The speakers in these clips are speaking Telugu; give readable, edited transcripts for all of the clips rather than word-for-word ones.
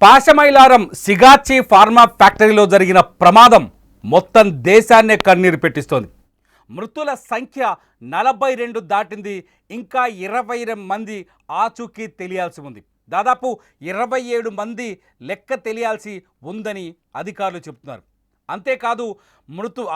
పాశమైలారం సిగాచి ఫార్మా ఫ్యాక్టరీలో జరిగిన ప్రమాదం మొత్తం దేశాన్నే కన్నీరు పెట్టిస్తోంది. మృతుల సంఖ్య 42 దాటింది. ఇంకా 20 మంది ఆచూకీ తెలియాల్సి ఉంది. దాదాపు 27 మంది లెక్క తెలియాల్సి ఉందని అధికారులు చెబుతున్నారు. అంతేకాదు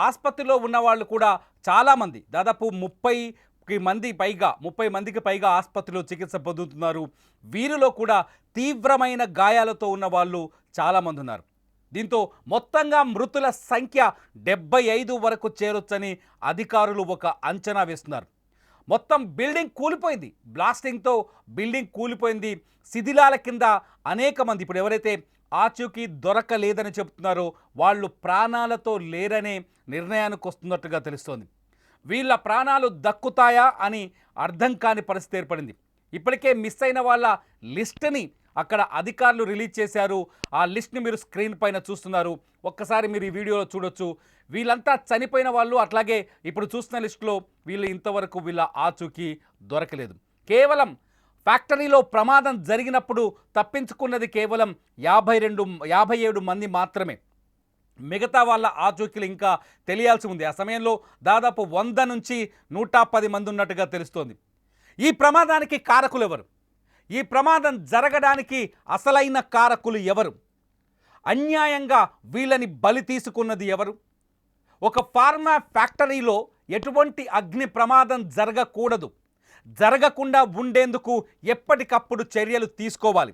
ఆసుపత్రిలో ఉన్న వాళ్ళు కూడా చాలామంది, దాదాపు 30 మందికి పైగా ఆసుపత్రిలో చికిత్స పొందుతున్నారు. వీరిలో కూడా తీవ్రమైన గాయాలతో ఉన్న వాళ్ళు చాలామంది ఉన్నారు. దీంతో మొత్తంగా మృతుల సంఖ్య 75 వరకు చేరొచ్చని అధికారులు ఒక అంచనా వేస్తున్నారు. మొత్తం బిల్డింగ్ కూలిపోయింది. బ్లాస్టింగ్తో బిల్డింగ్ కూలిపోయింది. శిథిలాల కింద అనేక మంది, ఇప్పుడు ఎవరైతే ఆచూకీ దొరకలేదని చెబుతున్నారో వాళ్ళు ప్రాణాలతో లేరనే నిర్ణయానికి వస్తున్నట్టుగా తెలుస్తోంది. వీళ్ళ ప్రాణాలు దక్కుతాయా అని అర్థం కాని పరిస్థితి ఏర్పడింది. ఇప్పటికే మిస్ అయిన వాళ్ళ లిస్టుని అక్కడ అధికారులు రిలీజ్ చేశారు. ఆ లిస్ట్ని మీరు స్క్రీన్ పైన చూస్తున్నారు. ఒక్కసారి మీరు ఈ వీడియోలో చూడొచ్చు. వీళ్ళంతా చనిపోయిన వాళ్ళు. అట్లాగే ఇప్పుడు చూస్తున్న లిస్టులో వీళ్ళు ఇంతవరకు వీళ్ళ ఆచూకీ దొరకలేదు. కేవలం ఫ్యాక్టరీలో ప్రమాదం జరిగినప్పుడు తప్పించుకున్నది కేవలం 57 మంది మాత్రమే. మిగతా వాళ్ళ ఆచూకీలు ఇంకా తెలియాల్సి ఉంది. ఆ సమయంలో దాదాపు 100 నుంచి 110 మంది ఉన్నట్టుగా తెలుస్తోంది. ఈ ప్రమాదానికి కారకులు ఎవరు? ఈ ప్రమాదం జరగడానికి అసలైన కారకులు ఎవరు? అన్యాయంగా వీళ్ళని బలి తీసుకున్నది ఎవరు? ఒక ఫార్మా ఫ్యాక్టరీలో ఎటువంటి అగ్ని ప్రమాదం జరగకుండా ఉండేందుకు ఎప్పటికప్పుడు చర్యలు తీసుకోవాలి.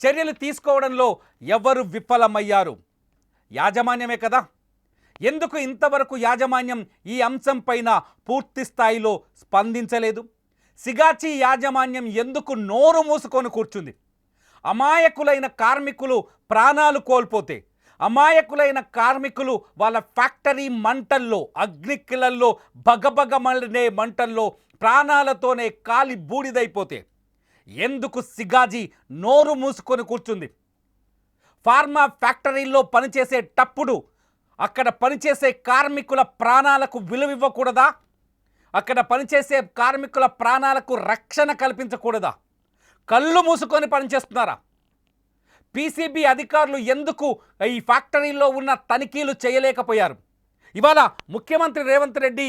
చర్యలు తీసుకోవడంలో ఎవరు విఫలమయ్యారు? యాజమాన్యమే కదా. ఎందుకు ఇంతవరకు యాజమాన్యం ఈ అంశం పైన పూర్తి స్థాయిలో స్పందించలేదు? సిగాచి యాజమాన్యం ఎందుకు నోరు మూసుకొని కూర్చుంది? అమాయకులైన కార్మికులు ప్రాణాలు కోల్పోతే, అమాయకులైన కార్మికులు వాళ్ళ ఫ్యాక్టరీ మంటల్లో, అగ్నికిలల్లో, బగబగమనే మంటల్లో ప్రాణాలతోనే కాలి బూడిదైపోతే ఎందుకు సిగాజీ నోరు మూసుకొని కూర్చుంది? ఫార్మా ఫ్యాక్టరీల్లో పనిచేసేటప్పుడు అక్కడ పనిచేసే కార్మికుల ప్రాణాలకు విలువివ్వకూడదా? అక్కడ పనిచేసే కార్మికుల ప్రాణాలకు రక్షణ కల్పించకూడదా? కళ్ళు మూసుకొని పనిచేస్తున్నారా? పీసీబీ అధికారులు ఎందుకు ఈ ఫ్యాక్టరీలో ఉన్న తనిఖీలు చేయలేకపోయారు? ఇవాళ ముఖ్యమంత్రి రేవంత్ రెడ్డి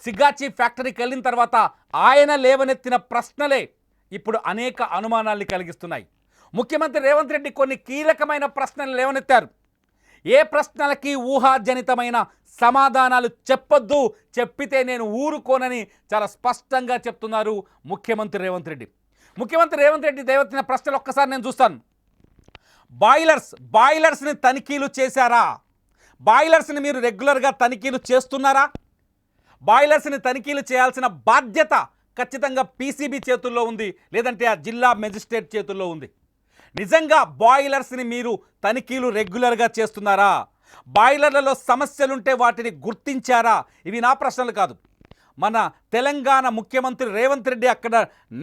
సిగాచి ఫ్యాక్టరీకి వెళ్ళిన తర్వాత ఆయన లేవనెత్తిన ప్రశ్నలే ఇప్పుడు అనేక అనుమానాల్ని కలిగిస్తున్నాయి. ముఖ్యమంత్రి రేవంత్ రెడ్డి కొన్ని కీలకమైన ప్రశ్నలు లేవనెత్తారు. ఏ ప్రశ్నలకి ఊహాజనితమైన సమాధానాలు చెప్పొద్దు, చెప్పితే నేను ఊరుకోనని చాలా స్పష్టంగా చెప్తున్నారు ముఖ్యమంత్రి రేవంత్ రెడ్డి. ముఖ్యమంత్రి రేవంత్ రెడ్డి లేవనెత్తిన ప్రశ్నలు ఒక్కసారి నేను చూస్తాను. బాయిలర్స్ని తనిఖీలు చేశారా? బాయిలర్స్ని మీరు రెగ్యులర్గా తనిఖీలు చేస్తున్నారా? బాయిలర్స్ని తనిఖీలు చేయాల్సిన బాధ్యత ఖచ్చితంగా పీసీబీ చేతుల్లో ఉంది, లేదంటే ఆ జిల్లా మెజిస్ట్రేట్ చేతుల్లో ఉంది. నిజంగా బాయిలర్స్ని మీరు తనిఖీలు రెగ్యులర్గా చేస్తున్నారా? బాయిలర్లలో సమస్యలుంటే వాటిని గుర్తించారా? ఇవి నా ప్రశ్నలు కాదు. మన తెలంగాణ ముఖ్యమంత్రి రేవంత్ రెడ్డి అక్కడ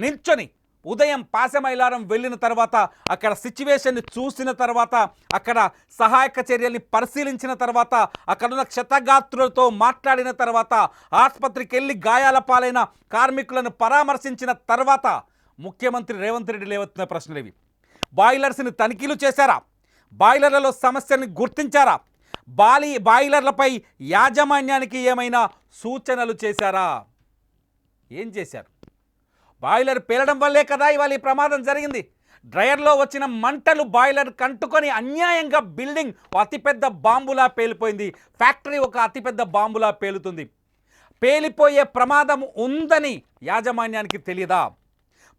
నిల్చొని ఉదయం పాశమైలారం వెళ్ళిన తర్వాత అక్కడ సిచ్యువేషన్ని చూసిన తర్వాత, అక్కడ సహాయక చర్యల్ని పరిశీలించిన తర్వాత, అక్కడున్న క్షతగాత్రులతో మాట్లాడిన తర్వాత, ఆసుపత్రికి వెళ్ళి గాయాల పాలైన కార్మికులను పరామర్శించిన తర్వాత ముఖ్యమంత్రి రేవంత్ రెడ్డి లేవెత్తిన ప్రశ్నలు ఇవి. బాయిలర్స్ని తనిఖీలు చేశారా? బాయిలర్లలో సమస్యని గుర్తించారా? బాయిలర్లపై యాజమాన్యానికి ఏమైనా సూచనలు చేశారా? ఏం చేశారు? బాయిలర్ పేలడం వల్లే కదా ఇవాళ ఈ ప్రమాదం జరిగింది. డ్రైయర్లో వచ్చిన మంటలు బాయిలర్ కంటుకొని అన్యాయంగా బిల్డింగ్ అతిపెద్ద బాంబులా పేలిపోయింది. ఫ్యాక్టరీ ఒక అతిపెద్ద బాంబులా పేలుతుంది. పేలిపోయే ప్రమాదం ఉందని యాజమాన్యానికి తెలియదా?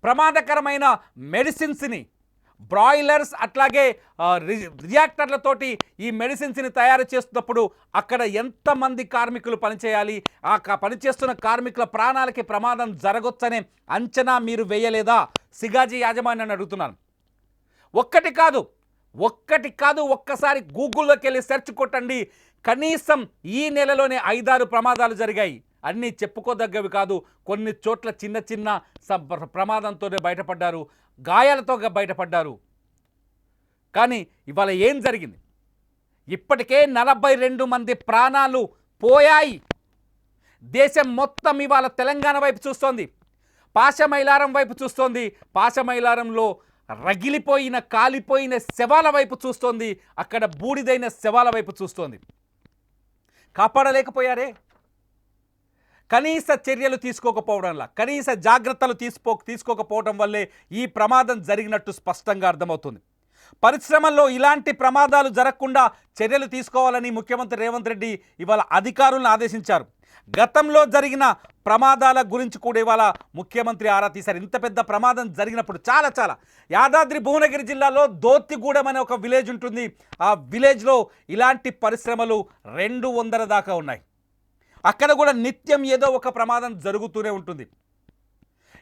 ప్రమాదకరమైన మెడిసిన్స్ని, బ్రాయిలర్స్ అట్లాగే రియాక్టర్లతోటి ఈ మెడిసిన్స్ని తయారు చేస్తున్నప్పుడు అక్కడ ఎంతమంది కార్మికులు పనిచేయాలి? ఆ పనిచేస్తున్న కార్మికుల ప్రాణాలకి ప్రమాదం జరగొచ్చనే అంచనా మీరు వేయలేదా? సిగాజీ యాజమాన్యాన్ని అడుగుతున్నాను. ఒక్కటి కాదు, ఒక్కసారి గూగుల్లోకి వెళ్ళి సెర్చ్ కొట్టండి. కనీసం ఈ నెలలోనే 5-6 ప్రమాదాలు జరిగాయి. అన్నీ చెప్పుకోదగ్గవి కాదు. కొన్ని చోట్ల చిన్న ప్రమాదంతోనే బయటపడ్డారు, గాయాలతో బయటపడ్డారు. కానీ ఇవాళ ఏం జరిగింది? ఇప్పటికే 42 మంది ప్రాణాలు పోయాయి. దేశం మొత్తం ఇవాళ తెలంగాణ వైపు చూస్తోంది, పాశమైలారం వైపు చూస్తోంది. పాశమైలారంలో రగిలిపోయిన కాలిపోయిన శవాల వైపు చూస్తోంది, అక్కడ బూడిదైన శవాల వైపు చూస్తోంది. కాపాడలేకపోయారే. కనీస చర్యలు తీసుకోకపోవడంలా, కనీస జాగ్రత్తలు తీసుకోకపోవడం వల్లే ఈ ప్రమాదం జరిగినట్టు స్పష్టంగా అర్థమవుతుంది. పరిశ్రమల్లో ఇలాంటి ప్రమాదాలు జరగకుండా చర్యలు తీసుకోవాలని ముఖ్యమంత్రి రేవంత్ రెడ్డి ఇవాళ అధికారులను ఆదేశించారు. గతంలో జరిగిన ప్రమాదాల గురించి కూడా ఇవాళ ముఖ్యమంత్రి ఆరా తీశారు. ఇంత పెద్ద ప్రమాదం జరిగినప్పుడు చాలా యాదాద్రి భువనగిరి జిల్లాలో దోత్తిగూడెం అనే ఒక విలేజ్ ఉంటుంది. ఆ విలేజ్లో ఇలాంటి పరిశ్రమలు 200 దాకా ఉన్నాయి. అక్కడ కూడా నిత్యం ఏదో ఒక ప్రమాదం జరుగుతూనే ఉంటుంది.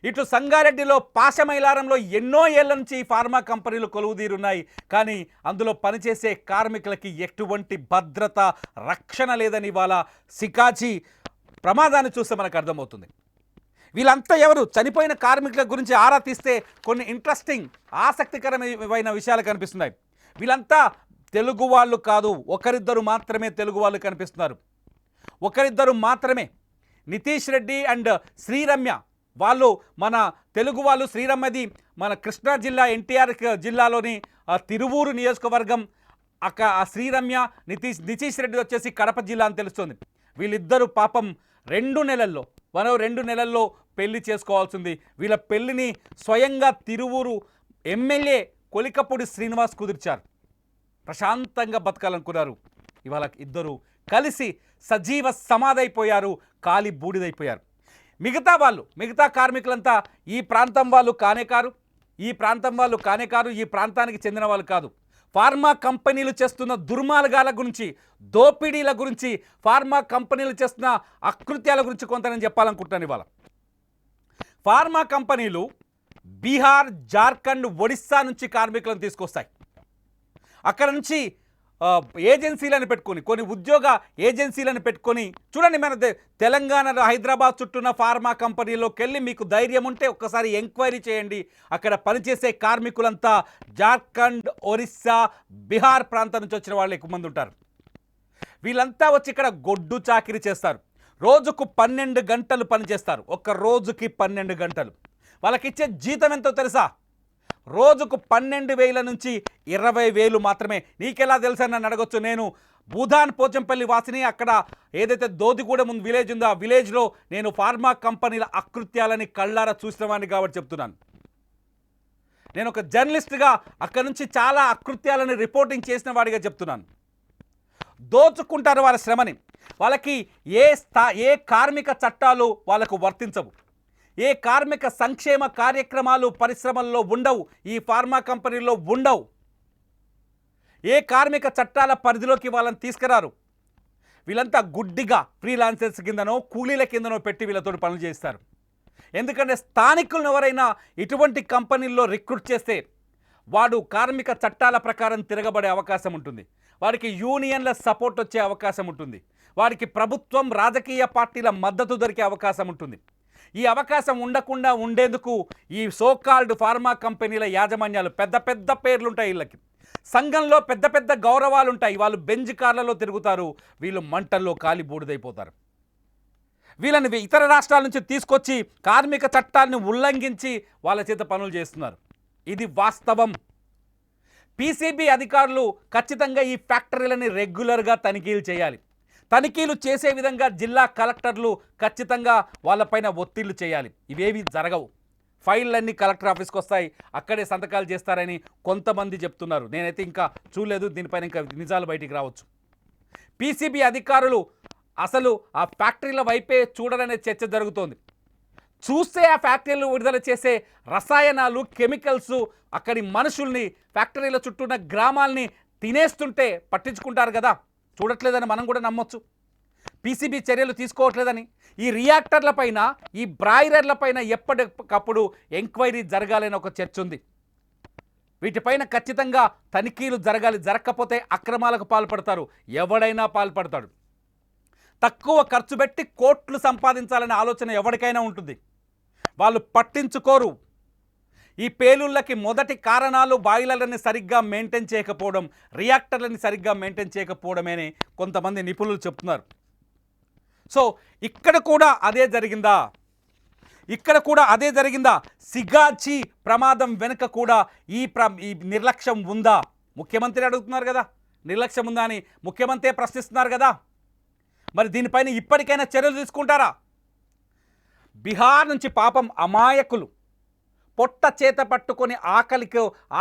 ఇటు సంగారెడ్డిలో పాశమైలారంలో ఎన్నో ఏళ్ల నుంచి ఫార్మా కంపెనీలు కొలువుదీరున్నాయి. కానీ అందులో పనిచేసే కార్మికులకి ఎటువంటి భద్రత, రక్షణ లేదని ఇవాళ సికాచి ప్రమాదాన్ని చూస్తే మనకు అర్థమవుతుంది. వీళ్ళంతా ఎవరు? చనిపోయిన కార్మికుల గురించి ఆరా తీస్తే కొన్ని ఇంట్రెస్టింగ్, ఆసక్తికరమైన విషయాలు కనిపిస్తున్నాయి. వీళ్ళంతా తెలుగు వాళ్ళు కాదు, ఒకరిద్దరు మాత్రమే తెలుగు వాళ్ళు కనిపిస్తున్నారు. ఒకరిద్దరు మాత్రమే. నితీష్ రెడ్డి అండ్ శ్రీరమ్య వాళ్ళు మన తెలుగు వాళ్ళు. శ్రీరమ్యది మన కృష్ణా జిల్లా ఎన్టీఆర్ జిల్లాలోని తిరువూరు నియోజకవర్గం. ఆ శ్రీరమ్య నితీష్ రెడ్డి వచ్చేసి కడప జిల్లా అని తెలుస్తుంది. వీళ్ళిద్దరూ పాపం 2 నెలల్లో 2 నెలల్లో పెళ్లి చేసుకోవాల్సింది. వీళ్ళ పెళ్లిని స్వయంగా తిరువూరు ఎమ్మెల్యే కొలికపూడి శ్రీనివాస్ కుదిర్చారు. ప్రశాంతంగా బతకాలనుకున్నారు. ఇవాళ ఇద్దరు కలిసి సజీవ సమాధైపోయారు, కాలి బూడిదైపోయారు. మిగతా కార్మికులంతా ఈ ప్రాంతం వాళ్ళు కానే కారు, ఈ ప్రాంతానికి చెందిన వాళ్ళు కాదు. ఫార్మా కంపెనీలు చేస్తున్న దుర్మార్గాల గురించి, దోపిడీల గురించి, ఫార్మా కంపెనీలు చేస్తున్న అకృత్యాల గురించి కొంత నేను చెప్పాలనుకుంటున్నాను. ఇవాళ ఫార్మా కంపెనీలు బీహార్, జార్ఖండ్, ఒడిస్సా నుంచి కార్మికులను తీసుకొస్తాయి. అక్కడ నుంచి ఏజెన్సీలను పెట్టుకొని, కొన్ని ఉద్యోగ ఏజెన్సీలను పెట్టుకొని, చూడండి మన తెలంగాణలో హైదరాబాద్ చుట్టూన్న ఫార్మా కంపెనీలోకి వెళ్ళి మీకు ధైర్యం ఉంటే ఒక్కసారి ఎంక్వైరీ చేయండి. అక్కడ పనిచేసే కార్మికులంతా జార్ఖండ్, ఒరిస్సా, బీహార్ ప్రాంతం నుంచి వచ్చిన వాళ్ళు ఎక్కువ మంది ఉంటారు. వీళ్ళంతా వచ్చి ఇక్కడ గొడ్డు చాకిరీ చేస్తారు. రోజుకు 12 గంటలు పనిచేస్తారు. ఒక్క రోజుకి 12 గంటలు. వాళ్ళకిచ్చే జీతం ఎంతో తెలుసా? రోజుకు 12,000 నుంచి 20,000 మాత్రమే. నీకెలా తెలుసా నన్ను అడగొచ్చు. నేను భూదాన్ పోచంపల్లి వాసిని. అక్కడ ఏదైతే దోతిగూడెం ముందు విలేజ్ ఉందో ఆ విలేజ్లో నేను ఫార్మా కంపెనీల అకృత్యాలని కళ్ళారా చూసిన వాడిని కాబట్టి చెప్తున్నాను. నేను ఒక జర్నలిస్ట్గా అక్కడ నుంచి చాలా అకృత్యాలని రిపోర్టింగ్ చేసిన వాడిగా చెప్తున్నాను. దోచుకుంటారు వాళ్ళ శ్రమని. వాళ్ళకి ఏ కార్మిక చట్టాలు వాళ్ళకు వర్తించవు. ఏ కార్మిక సంక్షేమ కార్యక్రమాలు పరిశ్రమల్లో ఉండవు, ఈ ఫార్మా కంపెనీల్లో ఉండవు. ఏ కార్మిక చట్టాల పరిధిలోకి వాళ్ళని తీసుకురారు. వీళ్ళంతా గుడ్డిగా ఫ్రీలాన్సర్స్ కిందనో కూలీల కిందనో పెట్టి వీళ్ళతో పనులు చేస్తారు. ఎందుకంటే స్థానికులను ఎవరైనా ఇటువంటి కంపెనీల్లో రిక్రూట్ చేస్తే వాడు కార్మిక చట్టాల ప్రకారం తిరగబడే అవకాశం ఉంటుంది. వాడికి యూనియన్ల సపోర్ట్ వచ్చే అవకాశం ఉంటుంది. వాడికి ప్రభుత్వం, రాజకీయ పార్టీల మద్దతు దొరికే అవకాశం ఉంటుంది. ఈ అవకాశం ఉండకుండా ఉండేందుకు ఈ సోకాల్డ్ ఫార్మా కంపెనీల యాజమాన్యాలు పెద్ద పేర్లుంటాయి. వీళ్ళకి సంఘంలో పెద్ద గౌరవాలు ఉంటాయి. వాళ్ళు బెంజ్ కార్లలో తిరుగుతారు. వీళ్ళు మంటల్లో కాలి బూడిదైపోతారు. వీళ్ళని ఇతర రాష్ట్రాల నుంచి తీసుకొచ్చి కార్మిక చట్టాన్ని ఉల్లంఘించి వాళ్ళ చేత పనులు చేస్తున్నారు. ఇది వాస్తవం. పీసీబీ అధికారులు ఖచ్చితంగా ఈ ఫ్యాక్టరీలని రెగ్యులర్గా తనిఖీలు చేయాలి. తనిఖీలు చేసే విధంగా జిల్లా కలెక్టర్లు ఖచ్చితంగా వాళ్ళపైన ఒత్తిళ్లు చేయాలి. ఇవేవి జరగవు. ఫైళ్ళన్నీ కలెక్టర్ ఆఫీస్కి వస్తాయి, అక్కడే సంతకాలు చేస్తారని కొంతమంది చెప్తున్నారు. నేనైతే ఇంకా చూడలేదు. దీనిపైన ఇంకా నిజాలు బయటికి రావచ్చు. పీసీబీ అధికారులు అసలు ఆ ఫ్యాక్టరీల వైపే చూడరనే చర్చ జరుగుతోంది. చూస్తే ఆ ఫ్యాక్టరీలు విడుదల చేసే రసాయనాలు, కెమికల్స్ అక్కడి మనుషుల్ని, ఫ్యాక్టరీల చుట్టూ ఉన్న గ్రామాల్ని తినేస్తుంటే పట్టించుకుంటారు కదా. చూడట్లేదని మనం కూడా నమ్మొచ్చు. పీసీబీ చర్యలు తీసుకోవట్లేదని. ఈ రియాక్టర్ల పైన, ఈ బ్రాయిలర్ల పైన ఎప్పటికప్పుడు ఎంక్వైరీ జరగాలని ఒక చర్చ ఉంది. వీటిపైన ఖచ్చితంగా తనిఖీలు జరగాలి. జరగకపోతే అక్రమాలకు పాల్పడతారు. ఎవడైనా పాల్పడతాడు. తక్కువ ఖర్చు పెట్టి కోట్లు సంపాదించాలనే ఆలోచన ఎవరికైనా ఉంటుంది. వాళ్ళు పట్టించుకోరు. ఈ పేలుళ్ళకి మొదటి కారణాలు బాయిలర్లని సరిగ్గా మెయింటైన్ చేయకపోవడం, రియాక్టర్లని సరిగ్గా మెయింటైన్ చేయకపోవడమేని కొంతమంది నిపుణులు చెప్తున్నారు. సో ఇక్కడ కూడా అదే జరిగిందా? ఇక్కడ కూడా అదే జరిగిందా? సిగాచి ప్రమాదం వెనుక కూడా ఈ నిర్లక్ష్యం ఉందా? ముఖ్యమంత్రి అడుగుతున్నారు కదా, నిర్లక్ష్యం ఉందా అని ముఖ్యమంత్రి ప్రశ్నిస్తున్నారు కదా. మరి దీనిపైన ఇప్పటికైనా చర్యలు తీసుకుంటారా? బీహార్ నుంచి పాపం అమాయకులు పొట్ట చేత పట్టుకొని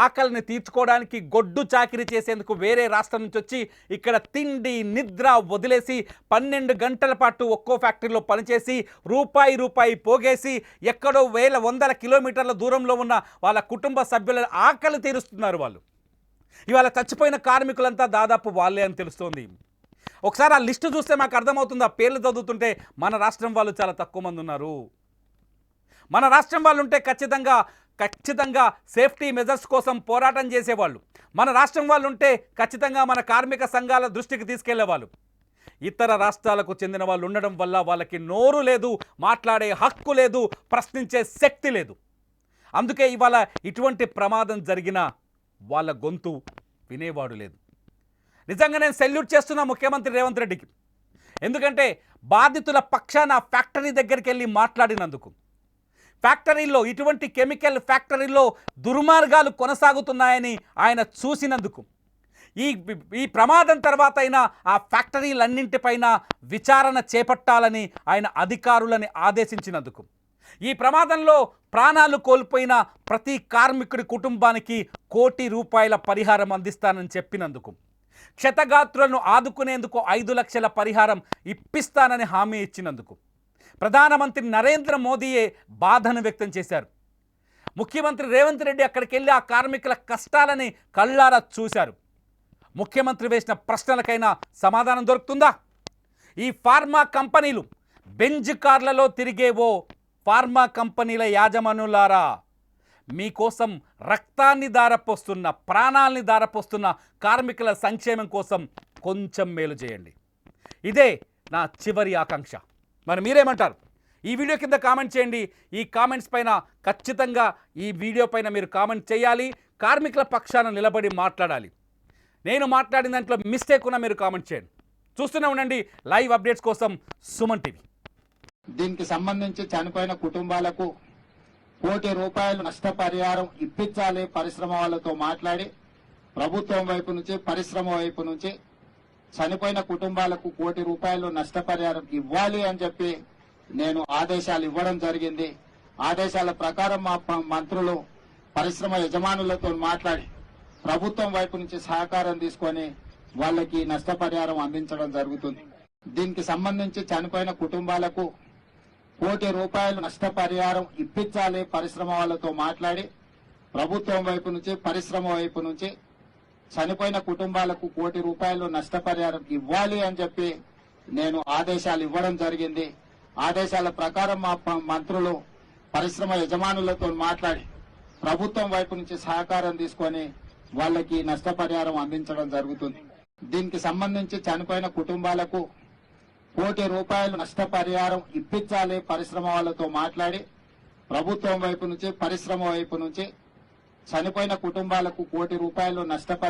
ఆకలిని తీర్చుకోవడానికి గొడ్డు చాకిరీ చేసేందుకు వేరే రాష్ట్రం నుంచి వచ్చి ఇక్కడ తిండి నిద్ర వదిలేసి 12 గంటల పాటు ఒక్కో ఫ్యాక్టరీలో పనిచేసి రూపాయి పోగేసి ఎక్కడో వందల కిలోమీటర్ల దూరంలో ఉన్న వాళ్ళ కుటుంబ సభ్యుల ఆకలి తీరుస్తున్నారు వాళ్ళు. ఇవాళ చచ్చిపోయిన కార్మికులంతా దాదాపు వాళ్ళే అని తెలుస్తోంది. ఒకసారి ఆ లిస్టు చూస్తే మాకు అర్థమవుతుంది. ఆ పేర్లు చదువుతుంటే మన రాష్ట్రం వాళ్ళు చాలా తక్కువ మంది ఉన్నారు. మన రాష్ట్రం వాళ్ళు ఉంటే ఖచ్చితంగా సేఫ్టీ మెజర్స్ కోసం పోరాటం చేసేవాళ్ళు. మన రాష్ట్రం వాళ్ళు ఉంటే ఖచ్చితంగా మన కార్మిక సంఘాల దృష్టికి తీసుకెళ్లేవాళ్ళు. ఇతర రాష్ట్రాలకు చెందిన వాళ్ళు ఉండడం వల్ల వాళ్ళకి నోరు లేదు, మాట్లాడే హక్కు లేదు, ప్రశ్నించే శక్తి లేదు. అందుకే ఇవాళ ఇటువంటి ప్రమాదం జరిగినా వాళ్ళ గొంతు వినేవాడు లేదు. నిజంగా నేను సెల్యూట్ చేస్తున్నా ముఖ్యమంత్రి రేవంత్ రెడ్డికి. ఎందుకంటే బాధితుల పక్షాన ఫ్యాక్టరీ దగ్గరికి వెళ్ళి మాట్లాడినందుకు, ఫ్యాక్టరీలో ఇటువంటి కెమికల్ ఫ్యాక్టరీలో దుర్మార్గాలు కొనసాగుతున్నాయని ఆయన చూసినందుకు, ఈ ప్రమాదం తర్వాత అయినా ఆ ఫ్యాక్టరీలన్నింటిపైన విచారణ చేపట్టాలని ఆయన అధికారులని ఆదేశించినందుకు, ఈ ప్రమాదంలో ప్రాణాలు కోల్పోయిన ప్రతి కార్మికుడి కుటుంబానికి ₹1 పరిహారం అందిస్తానని చెప్పినందుకు, క్షతగాత్రులను ఆదుకునేందుకు 5 లక్షల పరిహారం ఇప్పిస్తానని హామీ ఇచ్చినందుకు ప్రధానమంత్రి నరేంద్ర మోదీయే బాధను వ్యక్తం చేశారు. ముఖ్యమంత్రి రేవంత్ రెడ్డి అక్కడికి వెళ్ళి ఆ కార్మికుల కష్టాలని కళ్ళారా చూశారు. ముఖ్యమంత్రి వేసిన ప్రశ్నలకైనా సమాధానం దొరుకుతుందా? ఈ ఫార్మా కంపెనీలు, బెంజ్ కార్లలో తిరిగేవో ఫార్మా కంపెనీల యాజమానులారా, మీకోసం రక్తాన్ని దారపోస్తున్న, ప్రాణాలని దారపోస్తున్న కార్మికుల సంక్షేమం కోసం కొంచెం మేలు చేయండి. ఇదే నా చివరి ఆకాంక్ష. మరి మీరేమంటారు? ఈ వీడియో కింద కామెంట్ చేయండి. ఈ కామెంట్స్ పైన ఖచ్చితంగా ఈ వీడియో పైన మీరు కామెంట్ చేయాలి. కార్మికుల పక్షాన నిలబడి మాట్లాడాలి. నేను మాట్లాడిన దాంట్లో మిస్టేక్ ఉన్నా మీరు కామెంట్ చేయండి. చూస్తూనే ఉండండి లైవ్ అప్డేట్స్ కోసం సుమన్ టీవీ. దీనికి సంబంధించి చనిపోయిన కుటుంబాలకు ₹1 నష్టపరిహారం ఇప్పించాలి. పరిశ్రమ వాళ్ళతో మాట్లాడి ప్రభుత్వం వైపు నుంచి, పరిశ్రమ వైపు నుంచి చనిపోయిన కుటుంబాలకు ₹1 నష్టపరిహారం ఇవ్వాలి అని చెప్పి నేను ఆదేశాలు ఇవ్వడం జరిగింది. ఆదేశాల ప్రకారం మా మంత్రులు పరిశ్రమ యజమానులతో మాట్లాడి ప్రభుత్వం వైపు నుంచి సహకారం తీసుకొని వాళ్ళకి నష్టపరిహారం అందించడం జరుగుతుంది. దీనికి సంబంధించి చనిపోయిన కుటుంబాలకు ₹1 నష్టపరిహారం ఇప్పించాలి. పరిశ్రమ వాళ్ళతో మాట్లాడి ప్రభుత్వం వైపు నుంచి, పరిశ్రమ వైపు నుంచి చనిపోయిన కుటుంబాలకు ₹1 నష్టపరిహారం ఇవ్వాలి అని చెప్పి నేను ఆదేశాలు ఇవ్వడం జరిగింది. ఆదేశాల ప్రకారం మా మంత్రులు పరిశ్రమ యజమానులతో మాట్లాడి ప్రభుత్వం వైపు నుంచి సహకారం తీసుకొని వాళ్ళకి నష్టపరిహారం అందించడం జరుగుతుంది. దీనికి సంబంధించి చనిపోయిన కుటుంబాలకు ₹1 నష్టపరిహారం ఇప్పించాలి. పరిశ్రమ వాళ్ళతో మాట్లాడి ప్రభుత్వం వైపు నుంచి, పరిశ్రమ వైపు నుంచి చనిపోయిన కుటుంబాలకు ₹1 నష్టపరిహారం